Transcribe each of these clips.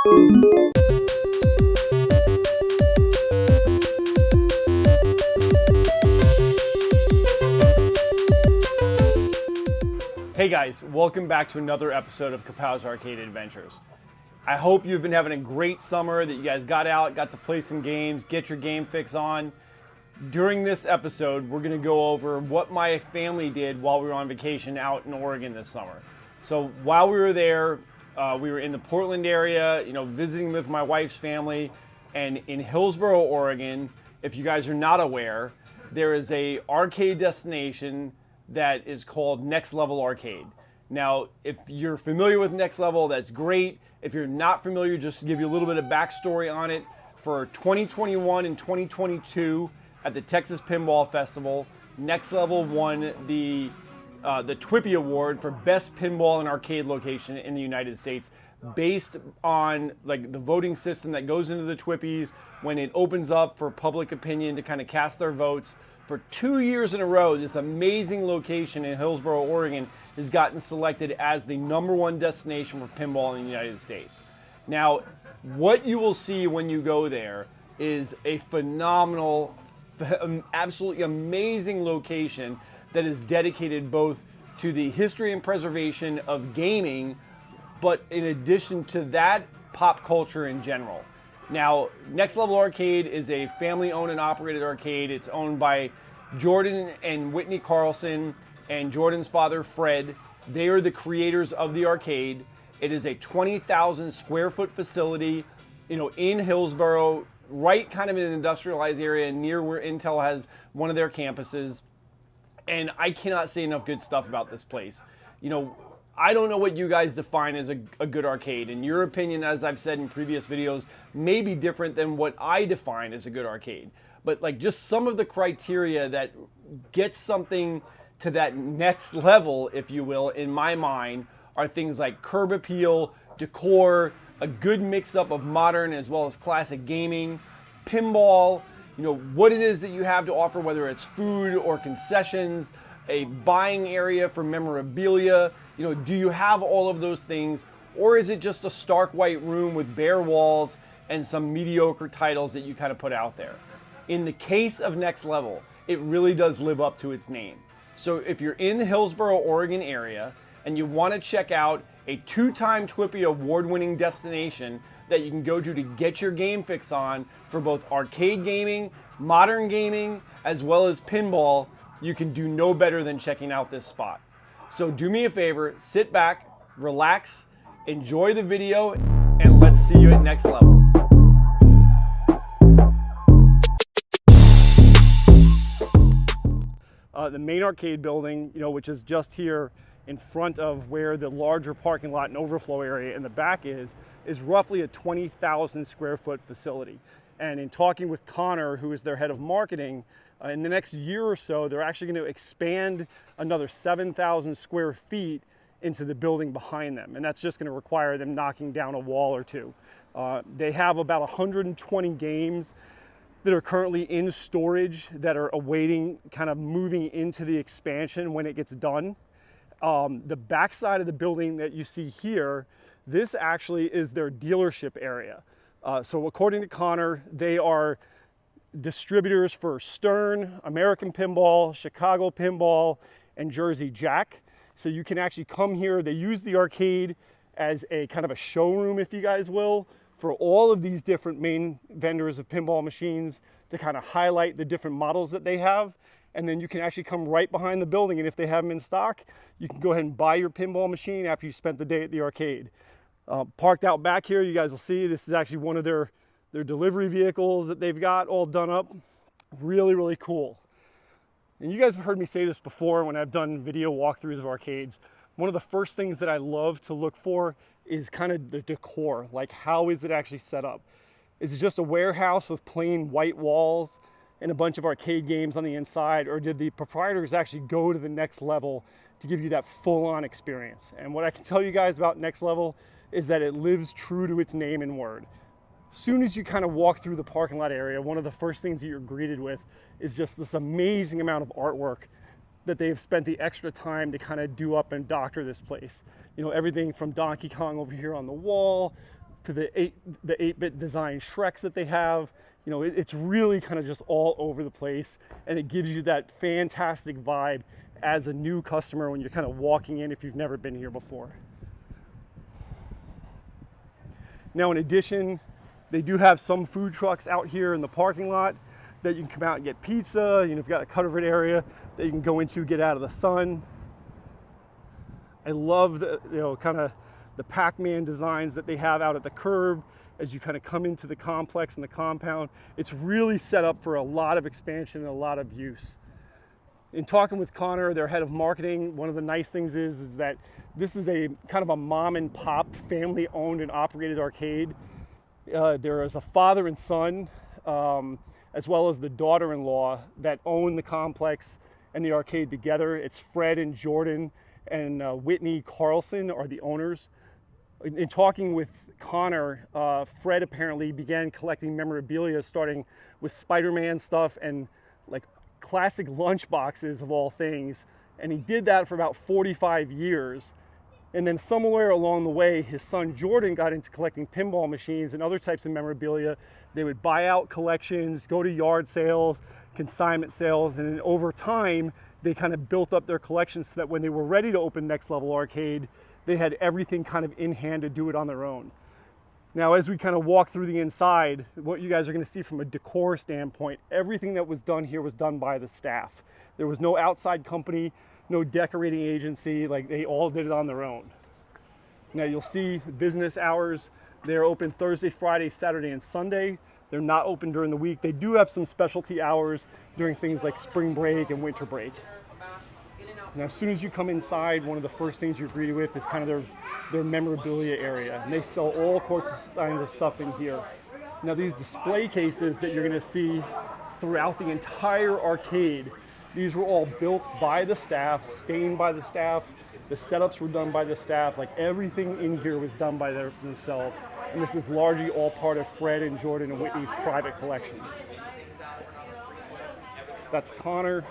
Hey guys, welcome back to another episode of Kapows Arcade Adventures. I hope you've been having a great summer, that you guys got out, got to play some games, get your game fix on. During this episode, we're going to go over what my family did while we were on vacation out in Oregon this summer. So while we were there, we were in the Portland area, visiting with my wife's family, and in Hillsboro, Oregon, if you guys are not aware, there is a arcade destination that is called Next Level Arcade. Now, if you're familiar with Next Level, that's great. If you're not familiar, just to give you a little bit of backstory on it, for 2021 and 2022 at the Texas Pinball Festival, Next Level won the TWIPY Award for Best Pinball and Arcade Location in the United States, based on the voting system that goes into the TWIPYs when it opens up for public opinion to kind of cast their votes. For 2 years in a row, this amazing location in Hillsboro, Oregon has gotten selected as the #1 destination for pinball in the United States. Now, what you will see when you go there is a phenomenal, absolutely amazing location that is dedicated both to the history and preservation of gaming, but in addition to that, pop culture in general. Now, Next Level Arcade is a family-owned and operated arcade. It's owned by Jordan and Whitney Carlson and Jordan's father, Fred. They are the creators of the arcade. It is a 20,000 square foot facility, in Hillsboro, right kind of in an industrialized area near where Intel has one of their campuses. And I cannot say enough good stuff about this place. I don't know what you guys define as a good arcade. In your opinion, as I've said in previous videos, may be different than what I define as a good arcade. But just some of the criteria that gets something to that next level, if you will, in my mind, are things like curb appeal, decor, a good mix-up of modern as well as classic gaming, pinball, what it is that you have to offer, whether it's food or concessions, a buying area for memorabilia. Do you have all of those things, or is it just a stark white room with bare walls and some mediocre titles that you kind of put out there? In the case of Next Level, it really does live up to its name. So if you're in the Hillsboro, Oregon area and you want to check out a 2-time TWIPY award-winning destination that you can go to get your game fix on for both arcade gaming, modern gaming, as well as pinball, you can do no better than checking out this spot. So do me a favor, sit back, relax, enjoy the video, and let's see you at Next Level. The main arcade building, which is just here in front of where the larger parking lot and overflow area in the back is roughly a 20,000 square foot facility. And in talking with Connor, who is their head of marketing, in the next year or so, they're actually going to expand another 7,000 square feet into the building behind them. And that's just going to require them knocking down a wall or two. They have about 120 games that are currently in storage that are awaiting kind of moving into the expansion when it gets done. The back side of the building that you see here, this actually is their dealership area. So according to Connor, they are distributors for Stern, American Pinball, Chicago Pinball, and Jersey Jack. So you can actually come here. They use the arcade as a kind of a showroom, if you guys will, for all of these different main vendors of pinball machines to kind of highlight the different models that they have. And then you can actually come right behind the building, and if they have them in stock, you can go ahead and buy your pinball machine after you spent the day at the arcade. Parked out back here, you guys will see this is actually one of their delivery vehicles that they've got all done up. Really, really cool. And you guys have heard me say this before when I've done video walkthroughs of arcades. One of the first things that I love to look for is kind of the decor. Like, how is it actually set up? Is it just a warehouse with plain white walls and a bunch of arcade games on the inside, or did the proprietors actually go to the next level to give you that full-on experience? And what I can tell you guys about Next Level is that it lives true to its name and word. As soon as you kind of walk through the parking lot area, one of the first things that you're greeted with is just this amazing amount of artwork that they've spent the extra time to kind of do up and doctor this place. You know, everything from Donkey Kong over here on the wall to the 8-bit design Shreks that they have. You know, it's really kind of just all over the place, and it gives you that fantastic vibe as a new customer when you're kind of walking in if you've never been here before. Now, in addition, they do have some food trucks out here in the parking lot that you can come out and get pizza. You know, you've got a covered area that you can go into, get out of the sun. I love the, you know, kind of the Pac-Man designs that they have out at the curb as you kind of come into the complex and the compound. It's really set up for a lot of expansion and a lot of use. In talking with Connor, their head of marketing, one of the nice things is that this is a kind of a mom and pop, family owned and operated arcade. There is a father and son, as well as the daughter-in-law that own the complex and the arcade together. It's Fred and Jordan and Whitney Carlson are the owners. In talking with Connor, Fred apparently began collecting memorabilia starting with Spider-Man stuff and like classic lunch boxes of all things. And he did that for about 45 years. And then somewhere along the way, his son Jordan got into collecting pinball machines and other types of memorabilia. They would buy out collections, go to yard sales, consignment sales, and then over time, they kind of built up their collections so that when they were ready to open Next Level Arcade, they had everything kind of in hand to do it on their own. Now, as we kind of walk through the inside, what you guys are going to see from a decor standpoint, everything that was done here was done by the staff. There was no outside company, no decorating agency, like they all did it on their own. Now you'll see business hours. They're open Thursday, Friday, Saturday, and Sunday. They're not open during the week. They do have some specialty hours during things like spring break and winter break. Now, as soon as you come inside, one of the first things you're greeted with is kind of their memorabilia area. And they sell all sorts of stuff in here. Now, these display cases that you're gonna see throughout the entire arcade, these were all built by the staff, stained by the staff. The setups were done by the staff. Like everything in here was done by themselves. And this is largely all part of Fred and Jordan and Whitney's private collections. That's Connor.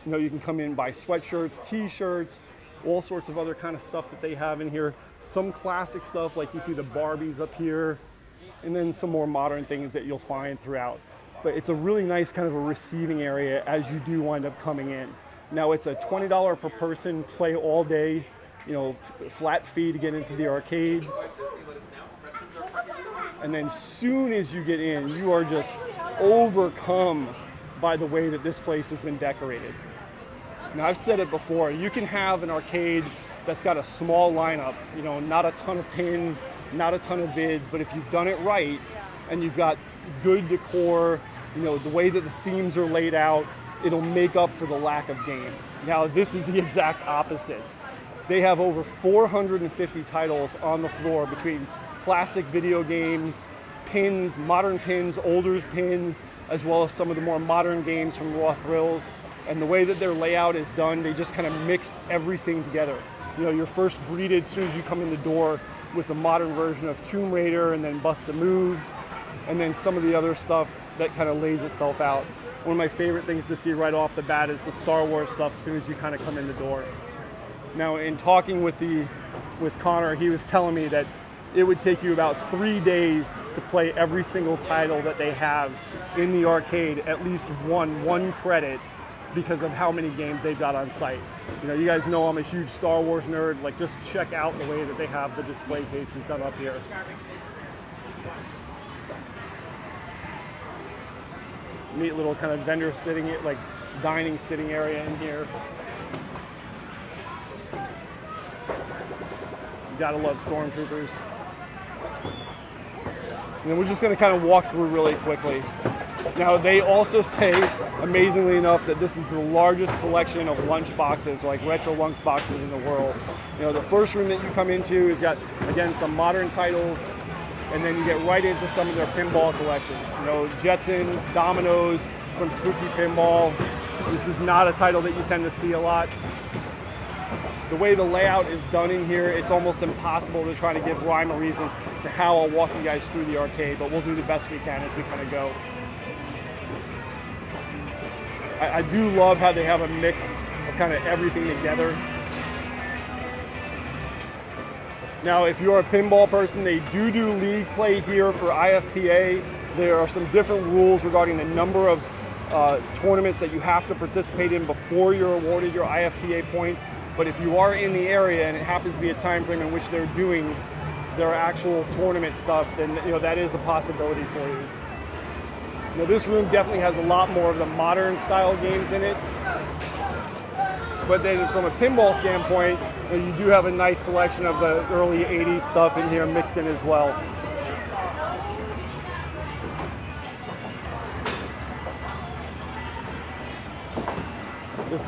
You know, you can come in and buy sweatshirts, t-shirts, all sorts of other kind of stuff that they have in here. Some classic stuff like you see the Barbies up here, and then some more modern things that you'll find throughout. But it's a really nice kind of a receiving area as you do wind up coming in. Now it's a $20 per person, play all day, you know, flat fee to get into the arcade. And then soon as you get in, you are just overcome by the way that this place has been decorated. Now I've said it before, you can have an arcade that's got a small lineup, you know, not a ton of pins, not a ton of vids, but if you've done it right and you've got good decor, you know, the way that the themes are laid out, it'll make up for the lack of games. Now this is the exact opposite. They have over 450 titles on the floor between classic video games, pins, modern pins, older pins, as well as some of the more modern games from Raw Thrills. And the way that their layout is done, they just kind of mix everything together. You know, you're first greeted as soon as you come in the door with the modern version of Tomb Raider and then Bust a Move, and then some of the other stuff that kind of lays itself out. One of my favorite things to see right off the bat is the Star Wars stuff as soon as you kind of come in the door. Now, in talking with Connor, he was telling me that it would take you about 3 days to play every single title that they have in the arcade, at least one credit, because of how many games they've got on site. You know, you guys know I'm a huge Star Wars nerd. Like, just check out the way that they have the display cases done up here. Neat little kind of vendor sitting, like dining sitting area in here. You gotta love stormtroopers. And then we're just gonna kind of walk through really quickly. Now they also say, amazingly enough, that this is the largest collection of lunch boxes, like retro lunch boxes in the world. You know, the first room that you come into has got, again, some modern titles, and then you get right into some of their pinball collections. You know, Jetsons, Dominoes from Spooky Pinball. This is not a title that you tend to see a lot. The way the layout is done in here, it's almost impossible to try to give rhyme or reason to how I'll walk you guys through the arcade, but we'll do the best we can as we kind of go. I do love how they have a mix of kind of everything together. Now, if you're a pinball person, they do league play here for IFPA. There are some different rules regarding the number of tournaments that you have to participate in before you're awarded your IFPA points. But if you are in the area and it happens to be a time frame in which they're doing their actual tournament stuff, then that is a possibility for you. This room definitely has a lot more of the modern style games in it. But then from a pinball standpoint, you do have a nice selection of the early 80s stuff in here mixed in as well.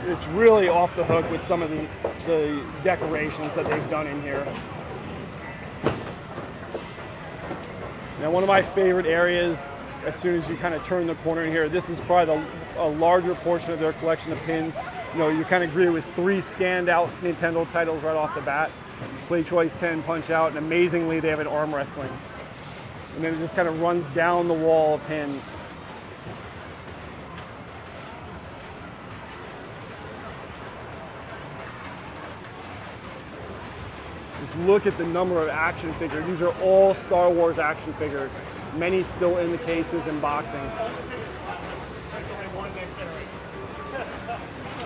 It's really off the hook with some of the decorations that they've done in here. Now, one of my favorite areas, as soon as you kind of turn the corner in here, this is probably a larger portion of their collection of pins. You kind of agree with 3 standout Nintendo titles right off the bat. Play Choice 10, Punch Out, and amazingly they have an arm wrestling. And then it just kind of runs down the wall of pins. Just look at the number of action figures. These are all Star Wars action figures. Many still in the cases in boxing.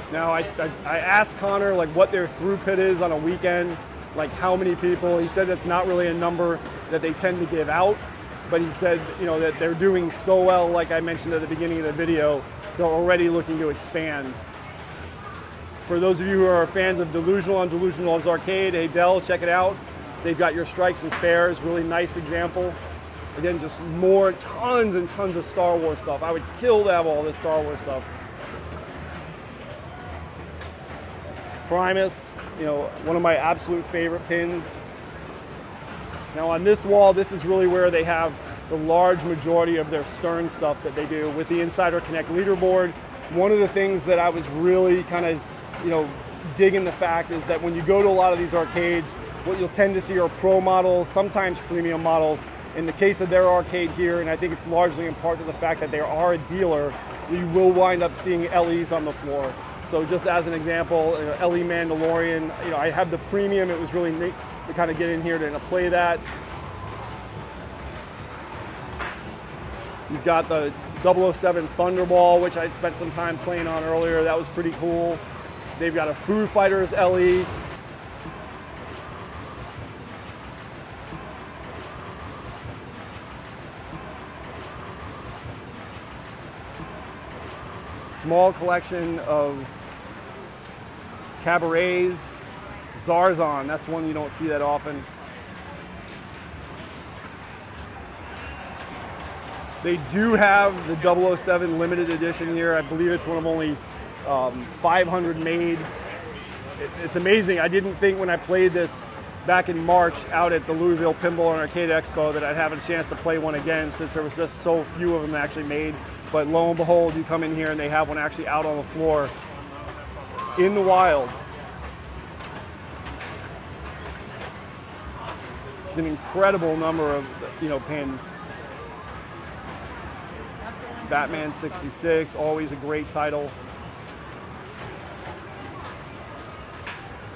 Now, I asked Connor what their throughput is on a weekend, how many people. He said that's not really a number that they tend to give out, but he said that they're doing so well, like I mentioned at the beginning of the video, they're already looking to expand. For those of you who are fans of Delusional on Delusional's Arcade, hey Dell, check it out. They've got your Strikes and Spares, really nice example. Again, just tons and tons of Star Wars stuff. I would kill to have all this Star Wars stuff. Primus, one of my absolute favorite pins. Now on this wall, this is really where they have the large majority of their Stern stuff that they do with the Insider Connect leaderboard. One of the things that I was really kind of, digging the fact is that when you go to a lot of these arcades, what you'll tend to see are pro models, sometimes premium models. In the case of their arcade here, and I think it's largely in part to the fact that they are a dealer, you will wind up seeing LEs on the floor. So just as an example, LE Mandalorian, I have the premium. It was really neat to kind of get in here to play that. You've got the 007 Thunderball, which I spent some time playing on earlier. That was pretty cool. They've got a Foo Fighters LE. Small collection of Cabarets. Zarzan, that's one you don't see that often. They do have the 007 limited edition here. I believe it's one of only 500 made. It's amazing. I didn't think when I played this back in March out at the Louisville Pinball and Arcade Expo that I'd have a chance to play one again, since there was just so few of them actually made. But lo and behold, you come in here and they have one actually out on the floor in the wild. It's an incredible number of pins. Batman 66, always a great title.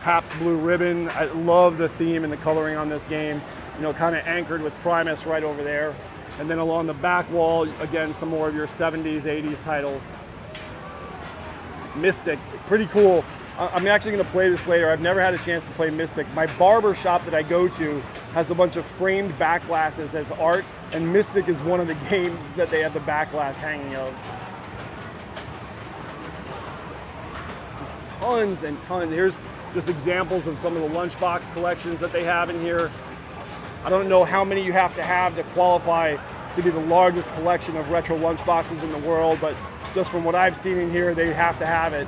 Pabst Blue Ribbon, I love the theme and the coloring on this game. Kind of anchored with Primus right over there. And then along the back wall, again, some more of your 70s, 80s titles. Mystic, pretty cool. I'm actually going to play this later. I've never had a chance to play Mystic. My barber shop that I go to has a bunch of framed back glasses as art, and Mystic is one of the games that they have the back glass hanging of. Just tons and tons. Here's just examples of some of the lunchbox collections that they have in here. I don't know how many you have to qualify to be the largest collection of retro lunchboxes in the world, but just from what I've seen in here, they have to have it.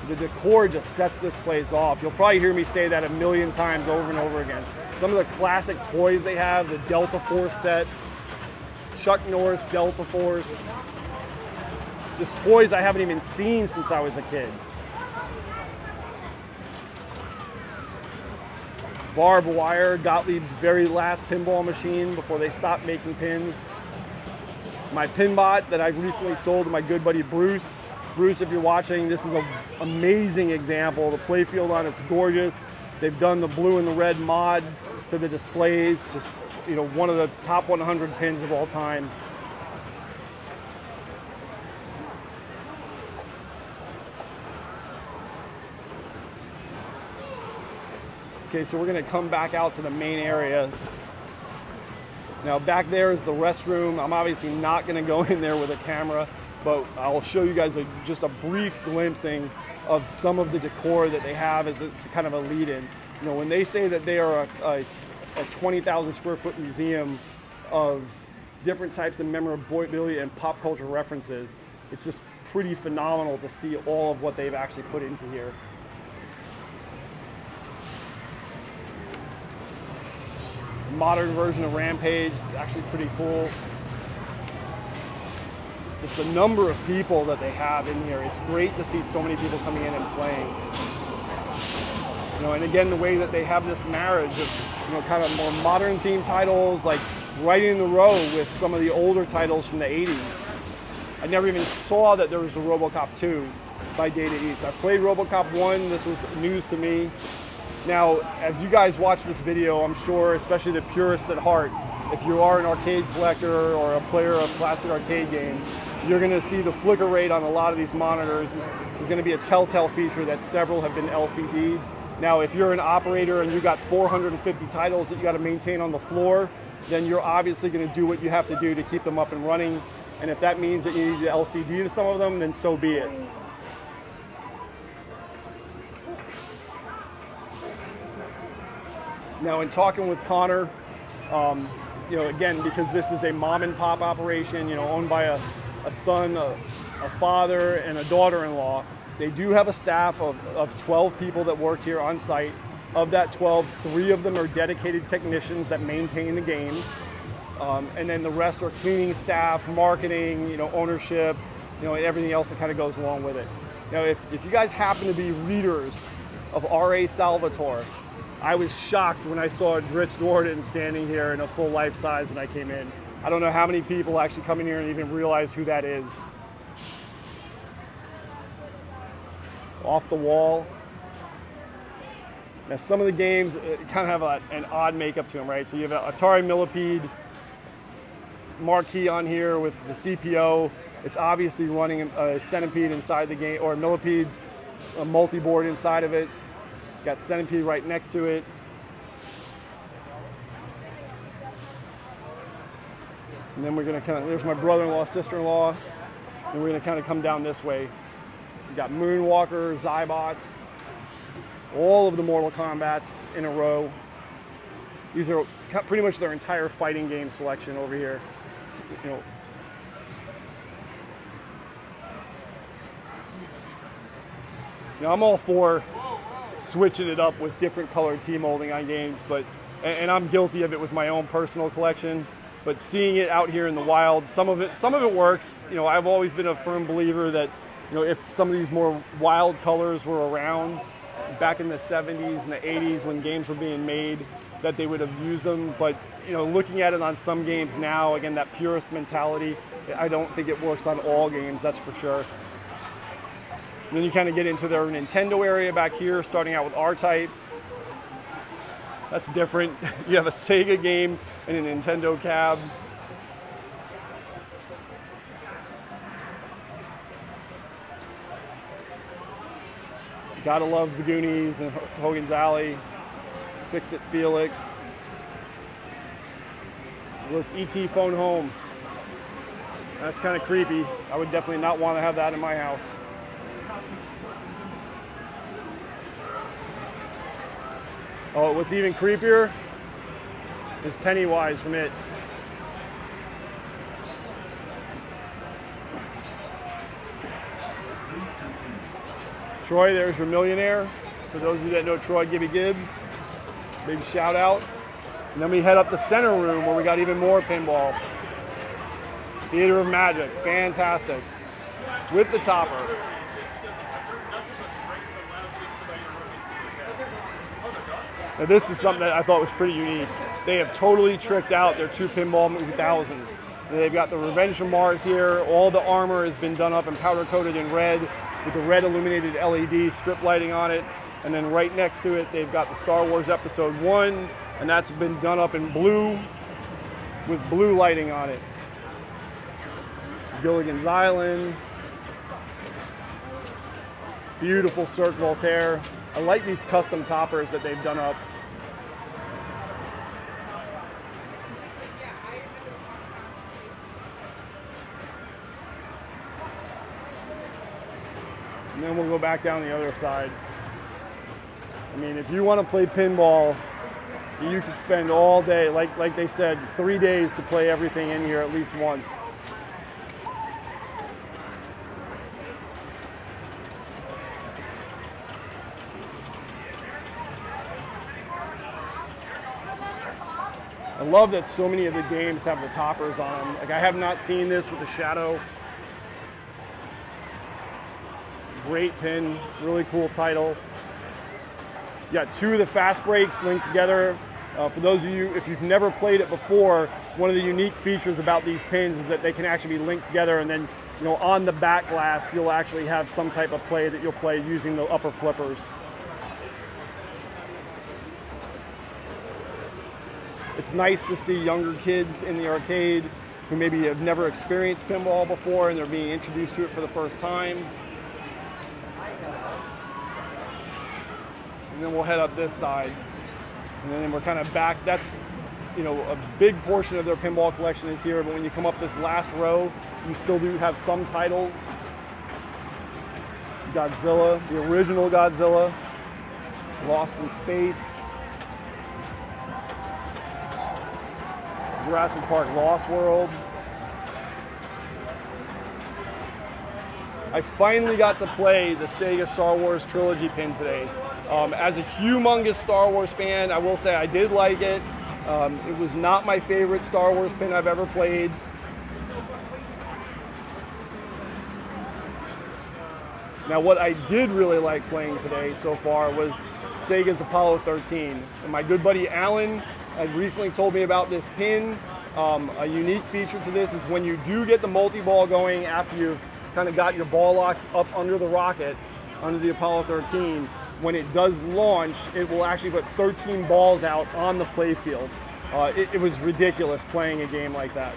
The decor just sets this place off. You'll probably hear me say that a million times over and over again. Some of the classic toys they have, the Delta Force set, Chuck Norris Delta Force, just toys I haven't even seen since I was a kid. Barbed Wire, Gottlieb's very last pinball machine before they stopped making pins. My Pinbot that I recently sold to my good buddy Bruce. Bruce, if you're watching, this is an amazing example. The playfield on it's gorgeous. They've done the blue and the red mod to the displays. Just, you know, one of the top 100 pins of all time. Okay, so we're gonna come back out to the main area. Now back there is the restroom. I'm obviously not gonna go in there with a camera, but I'll show you guys just a brief glimpsing of some of the decor that they have as a kind of a lead-in. You know, when they say that they are a 20,000 square foot museum of different types of memorabilia and pop culture references, it's just pretty phenomenal to see all of what they've actually put into here. Modern version of Rampage, actually pretty cool. Just the number of people that they have in here. It's great to see so many people coming in and playing. You know, and again, the way that they have this marriage of, you know, kind of more modern themed titles, like right in the row with some of the older titles from the 80s. I never even saw that there was a RoboCop 2 by Data East. I played RoboCop 1, this was news to me. Now, as you guys watch this video, I'm sure, especially the purists at heart, if you are an arcade collector or a player of classic arcade games, you're gonna see the flicker rate on a lot of these monitors is gonna be a telltale feature that several have been LCD'd. Now, if you're an operator and you got 450 titles that you gotta maintain on the floor, then you're obviously gonna do what you have to do to keep them up and running. And if that means that you need to LCD to some of them, then so be it. Now, in talking with Connor, you know, again, because this is a mom and pop operation, you know, owned by a son, a father, and a daughter-in-law, they do have a staff of 12 people that work here on site. Of that 12, 3 of them are dedicated technicians that maintain the games. And then the rest are cleaning staff, marketing, you know, ownership, you know, and everything else that kind of goes along with it. Now, if you guys happen to be readers of R.A. Salvatore, I was shocked when I saw Dritz Gordon standing here in a full life size when I came in. I don't know how many people actually come in here and even realize who that is. Off the wall. Now, some of the games kind of have an odd makeup to them, right? So you have an Atari Millipede marquee on here with the CPO. It's obviously running a Centipede inside the game, or a Millipede, a multi-board inside of it. Got Centipede right next to it. And then we're gonna there's my brother-in-law, sister-in-law. And we're gonna kind of come down this way. We got Moonwalker, Zybots, all of the Mortal Kombats in a row. These are pretty much their entire fighting game selection over here. You know, now I'm all for switching it up with different colored T-molding on games, and I'm guilty of it with my own personal collection. But seeing it out here in the wild, some of it works. You know, I've always been a firm believer that, you know, if some of these more wild colors were around back in the 70s and the 80s when games were being made, that they would have used them. But, you know, looking at it on some games now, again, that purist mentality, I don't think it works on all games, that's for sure. And then you kind of get into their Nintendo area back here, starting out with R-Type. That's different. You have a Sega game and a Nintendo cab. Gotta love the Goonies and Hogan's Alley. Fix-It Felix. Look, E.T. Phone Home. That's kind of creepy. I would definitely not want to have that in my house. Oh, what's even creepier is Pennywise from It. Troy, there's your Millionaire. For those of you that know Troy Gibby Gibbs, big shout out. And then we head up the center room where we got even more pinball. Theater of Magic, fantastic. With the topper. Now this is something that I thought was pretty unique. They have totally tricked out their 2 Pinball 1000s. And they've got the Revenge from Mars here. All the armor has been done up and powder coated in red with the red illuminated LED strip lighting on it. And then right next to it, they've got the Star Wars Episode 1, and that's been done up in blue with blue lighting on it. Gilligan's Island. Beautiful Cirque Voltaire. I like these custom toppers that they've done up. And then we'll go back down the other side. I mean, if you want to play pinball, you could spend all day, like they said, 3 days to play everything in here at least once. I love that so many of the games have the toppers on them. Like, I have not seen this with the Shadow. Great pin, really cool title. You got two of the fast breaks linked together. For those of you, if you've never played it before, one of the unique features about these pins is that they can actually be linked together, and then, you know, on the back glass, you'll actually have some type of play that you'll play using the upper flippers. It's nice to see younger kids in the arcade who maybe have never experienced pinball before and they're being introduced to it for the first time. And then we'll head up this side. And then we're kind of back. That's, you know, a big portion of their pinball collection is here, but when you come up this last row, you still do have some titles. Godzilla, the original Godzilla, Lost in Space, Jurassic Park Lost World. I finally got to play the Sega Star Wars Trilogy pin today. As a humongous Star Wars fan, I will say I did like it. It was not my favorite Star Wars pin I've ever played. Now, what I did really like playing today so far was Sega's Apollo 13. And my good buddy Alan had recently told me about this pin. A unique feature to this is when you do get the multi-ball going after you've kind of got your ball locks up under the rocket, under the Apollo 13, when it does launch, it will actually put 13 balls out on the play field. It was ridiculous playing a game like that.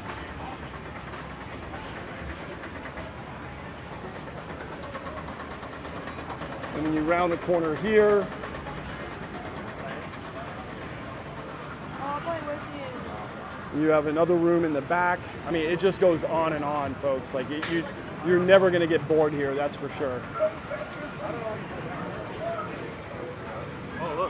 And when you round the corner here, you have another room in the back. I mean, it just goes on and on, folks. Like, you're never going to get bored here, that's for sure.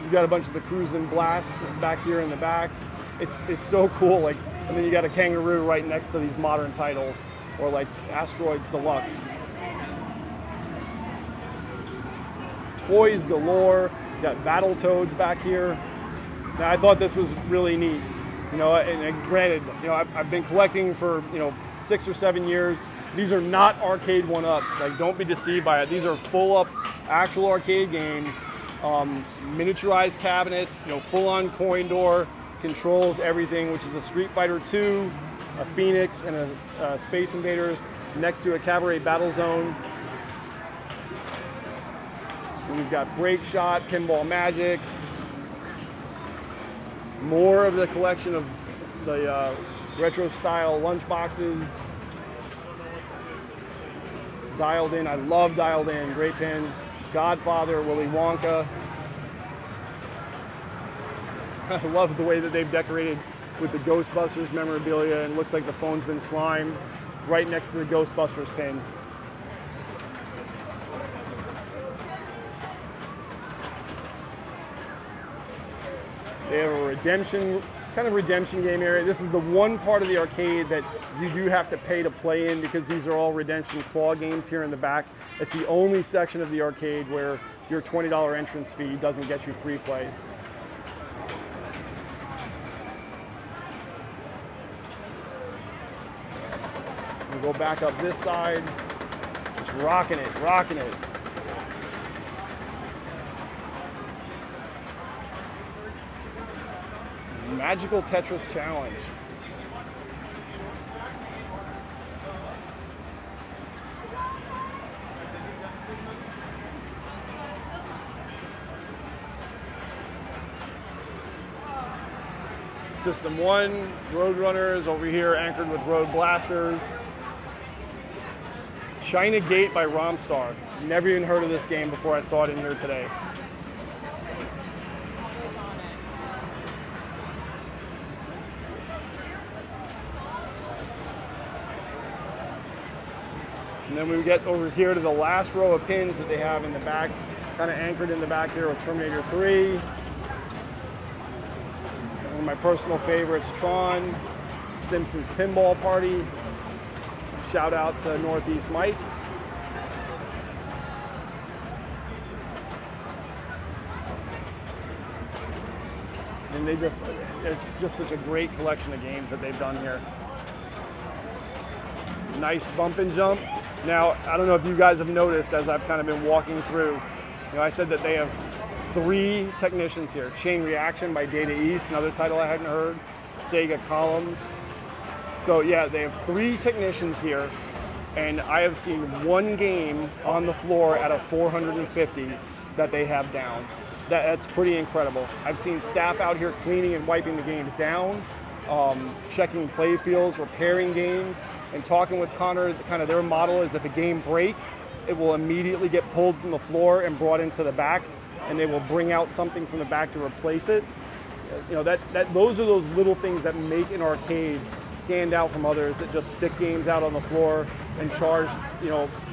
You got a bunch of the Cruisin' Blasts back here in the back. It's so cool. Like, and then you got a kangaroo right next to these modern titles, or like Asteroids Deluxe. Toys galore. You got Battletoads back here. Now, I thought this was really neat. You know, and granted, you know, I've been collecting for, you know, 6 or 7 years. These are not arcade one-ups. Like, don't be deceived by it. These are full-up actual arcade games. Miniaturized cabinets, you know, full-on coin door, controls everything, which is a Street Fighter II, a Phoenix, and a Space Invaders next to a Cabaret Battle Zone. And we've got Break Shot, Pinball Magic, more of the collection of the retro-style lunchboxes. Dialed In, I love Dialed In, great pin. Godfather, Willy Wonka. I love the way that they've decorated with the Ghostbusters memorabilia, and it looks like the phone's been slimed right next to the Ghostbusters pin. They have a redemption game area. This is the one part of the arcade that you do have to pay to play in, because these are all redemption claw games here in the back. It's the only section of the arcade where your $20 entrance fee doesn't get you free play. We'll go back up this side. Just rocking it, rocking it. Magical Tetris Challenge. System 1, Road Runners over here anchored with Road Blasters. China Gate by Romstar. Never even heard of this game before I saw it in here today. And then we get over here to the last row of pins that they have in the back, kind of anchored in the back here with Terminator 3. One of my personal favorites, Tron, Simpsons Pinball Party. Shout out to Northeast Mike. And it's just such a great collection of games that they've done here. Nice bump and jump. Now, I don't know if you guys have noticed as I've kind of been walking through, I said that they have 3 technicians here. Chain Reaction by Data East, another title I hadn't heard. Sega Columns. So yeah, they have 3 technicians here, and I have seen 1 game on the floor out of 450 that they have down. That's pretty incredible. I've seen staff out here cleaning and wiping the games down, checking play fields, repairing games, and talking with Connor. Kind of their model is if a game breaks, it will immediately get pulled from the floor and brought into the back, and they will bring out something from the back to replace it. Those are those little things that make an arcade stand out from others that just stick games out on the floor and charge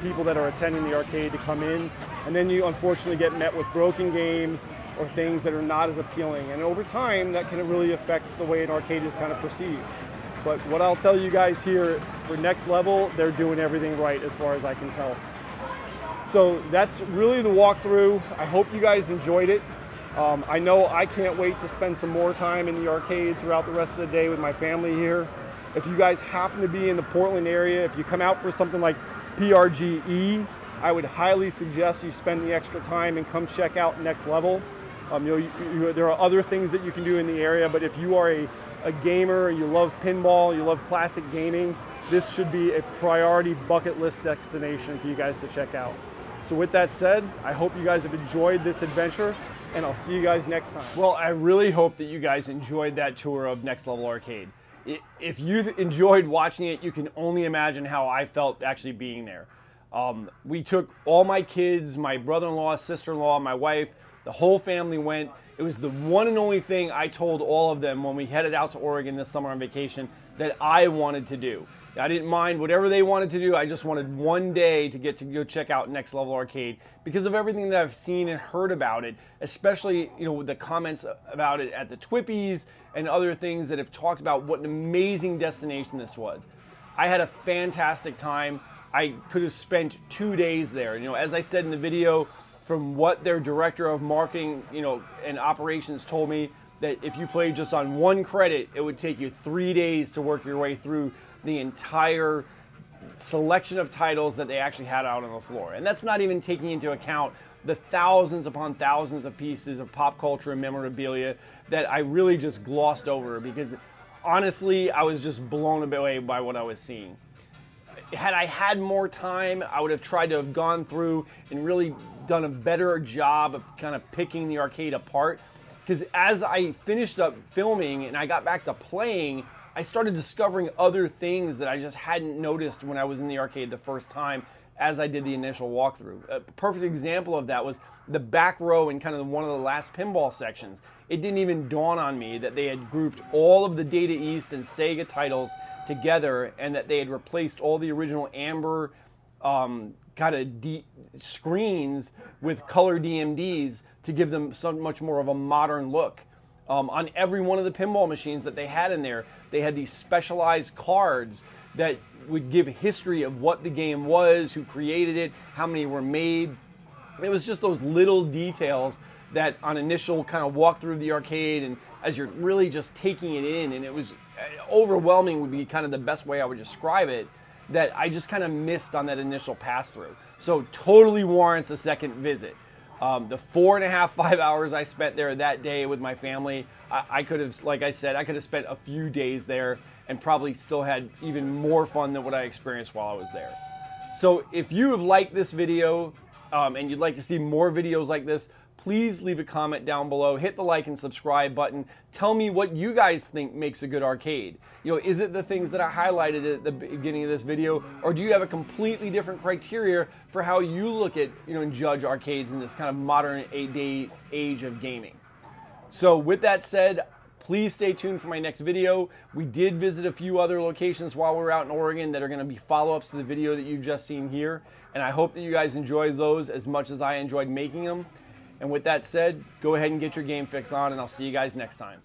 people that are attending the arcade to come in, and then you unfortunately get met with broken games or things that are not as appealing, and over time that can really affect the way an arcade is kind of perceived. But what I'll tell you guys here for Next Level, they're doing everything right as far as I can tell. So that's really the walkthrough. I hope you guys enjoyed it. I know I can't wait to spend some more time in the arcade throughout the rest of the day with my family here. If you guys happen to be in the Portland area, if you come out for something like PRGE, I would highly suggest you spend the extra time and come check out Next Level. There are other things that you can do in the area, but if you are a gamer, you love pinball, you love classic gaming, this should be a priority bucket list destination for you guys to check out. So with that said, I hope you guys have enjoyed this adventure, and I'll see you guys next time. Well, I really hope that you guys enjoyed that tour of Next Level Arcade. If you enjoyed watching it, you can only imagine how I felt actually being there. We took all my kids, my brother-in-law, sister-in-law, my wife, the whole family went. It was the one and only thing I told all of them when we headed out to Oregon this summer on vacation that I wanted to do. I didn't mind whatever they wanted to do. I just wanted one day to get to go check out Next Level Arcade because of everything that I've seen and heard about it, especially with the comments about it at the Twippies and other things that have talked about what an amazing destination this was. I had a fantastic time. I could have spent 2 days there. As I said in the video, from what their director of marketing, and operations told me, that if you played just on 1 credit, it would take you 3 days to work your way through the entire selection of titles that they actually had out on the floor. And that's not even taking into account the thousands upon thousands of pieces of pop culture and memorabilia that I really just glossed over because honestly, I was just blown away by what I was seeing. Had I had more time, I would have tried to have gone through and really done a better job of kind of picking the arcade apart. Because as I finished up filming and I got back to playing, I started discovering other things that I just hadn't noticed when I was in the arcade the first time as I did the initial walkthrough. A perfect example of that was the back row in kind of one of the last pinball sections. It didn't even dawn on me that they had grouped all of the Data East and Sega titles together and that they had replaced all the original amber kind of screens with color DMDs to give them so much more of a modern look. On every one of the pinball machines that they had in there, they had these specialized cards that would give history of what the game was, who created it, how many were made. It was just those little details that on initial kind of walk through the arcade and as you're really just taking it in, and it was overwhelming would be kind of the best way I would describe it, that I just kind of missed on that initial pass through. So totally warrants a second visit. The 4.5, 5 hours I spent there that day with my family, I could have, like I said, I could have spent a few days there and probably still had even more fun than what I experienced while I was there. So if you have liked this video and you'd like to see more videos like this, please leave a comment down below, hit the like and subscribe button. Tell me what you guys think makes a good arcade. You know, is it the things that I highlighted at the beginning of this video, or do you have a completely different criteria for how you look at, and judge arcades in this kind of modern day age of gaming? So with that said, please stay tuned for my next video. We did visit a few other locations while we were out in Oregon that are going to be follow-ups to the video that you've just seen here. And I hope that you guys enjoyed those as much as I enjoyed making them. And with that said, go ahead and get your game fix on, and I'll see you guys next time.